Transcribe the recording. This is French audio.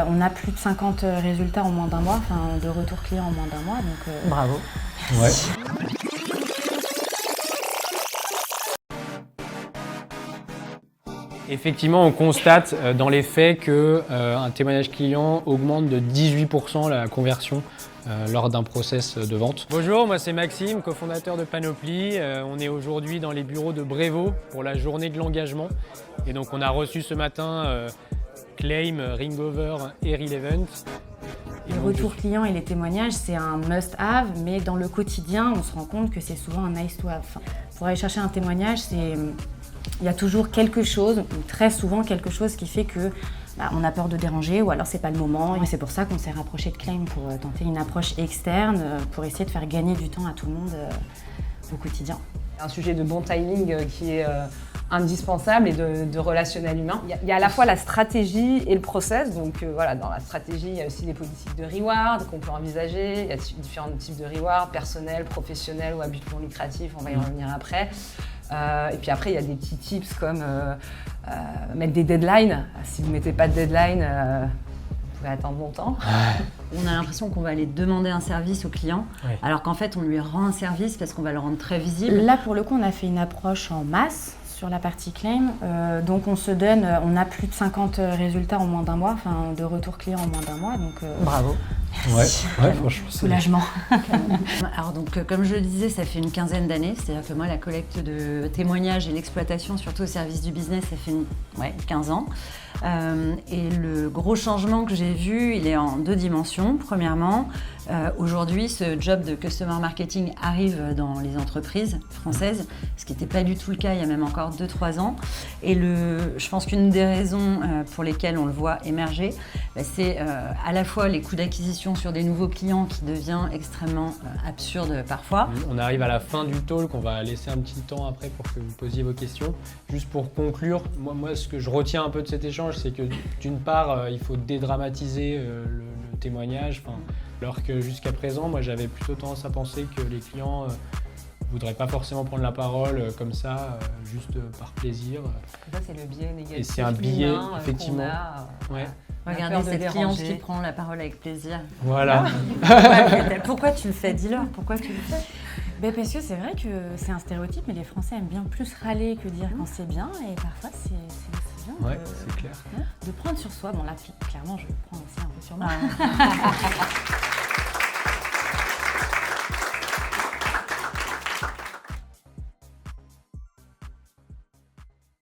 On a plus de 50 résultats en moins d'un mois, enfin de retours clients en moins d'un mois. Donc, Bravo. Ouais. Effectivement, on constate dans les faits qu'un témoignage client augmente de 18% la conversion lors d'un process de vente. Bonjour, moi c'est Maxime, cofondateur de Panoply. On est aujourd'hui dans les bureaux de Brévo pour la journée de l'engagement. Et donc on a reçu ce matin Claim, Ringover et Relevant. les retours clients et les témoignages, c'est un must-have, mais dans le quotidien, on se rend compte que c'est souvent un nice-to-have. Enfin, pour aller chercher un témoignage, il y a toujours quelque chose, ou très souvent quelque chose qui fait que on a peur de déranger ou alors c'est pas le moment. Et c'est pour ça qu'on s'est rapproché de Claim pour tenter une approche externe, pour essayer de faire gagner du temps à tout le monde au quotidien. Un sujet de bon timing qui est indispensable et de relationnel humain. Il y a à la fois la stratégie et le process. Donc voilà, dans la stratégie, il y a aussi les politiques de reward qu'on peut envisager. Il y a différents types de reward, personnel, professionnel ou à but non lucratif, on va y revenir après. Et puis après, il y a des petits tips comme mettre des deadlines. Si vous ne mettez pas de deadline, vous pouvez attendre longtemps. On a l'impression qu'on va aller demander un service au client, alors qu'en fait, on lui rend un service parce qu'on va le rendre très visible. Là, pour le coup, on a fait une approche en masse sur la partie Claim. Donc, on a plus de 50 résultats en moins d'un mois, enfin de retours clients en moins d'un mois. Donc, Bravo. Ouais, franchement, c'est soulagement. Alors donc, comme je le disais, ça fait une quinzaine d'années. C'est-à-dire que moi, la collecte de témoignages et l'exploitation, surtout au service du business, ça fait 15 ans. Et le gros changement que j'ai vu, il est en deux dimensions. Premièrement, aujourd'hui, ce job de customer marketing arrive dans les entreprises françaises, ce qui n'était pas du tout le cas il y a même encore 2-3 ans. Et je pense qu'une des raisons pour lesquelles on le voit émerger, c'est à la fois les coûts d'acquisition sur des nouveaux clients qui devient extrêmement absurde parfois. On arrive à la fin du talk, on va laisser un petit temps après pour que vous posiez vos questions. Juste pour conclure, moi ce que je retiens un peu de cet échange, c'est que d'une part, il faut dédramatiser le témoignage, alors que jusqu'à présent, moi j'avais plutôt tendance à penser que les clients ne voudraient pas forcément prendre la parole comme ça, juste par plaisir. Ça, c'est le biais négatif. Et c'est un biais, effectivement. Ouais. Regardez cette cliente qui prend la parole avec plaisir. Voilà. Pourquoi tu le fais? Dis-leur, pourquoi tu le fais? Parce que c'est vrai que c'est un stéréotype, mais les Français aiment bien plus râler que dire quand c'est bien, et parfois c'est bien C'est clair. de prendre sur soi. Bon là, clairement, je prends aussi un peu sur moi.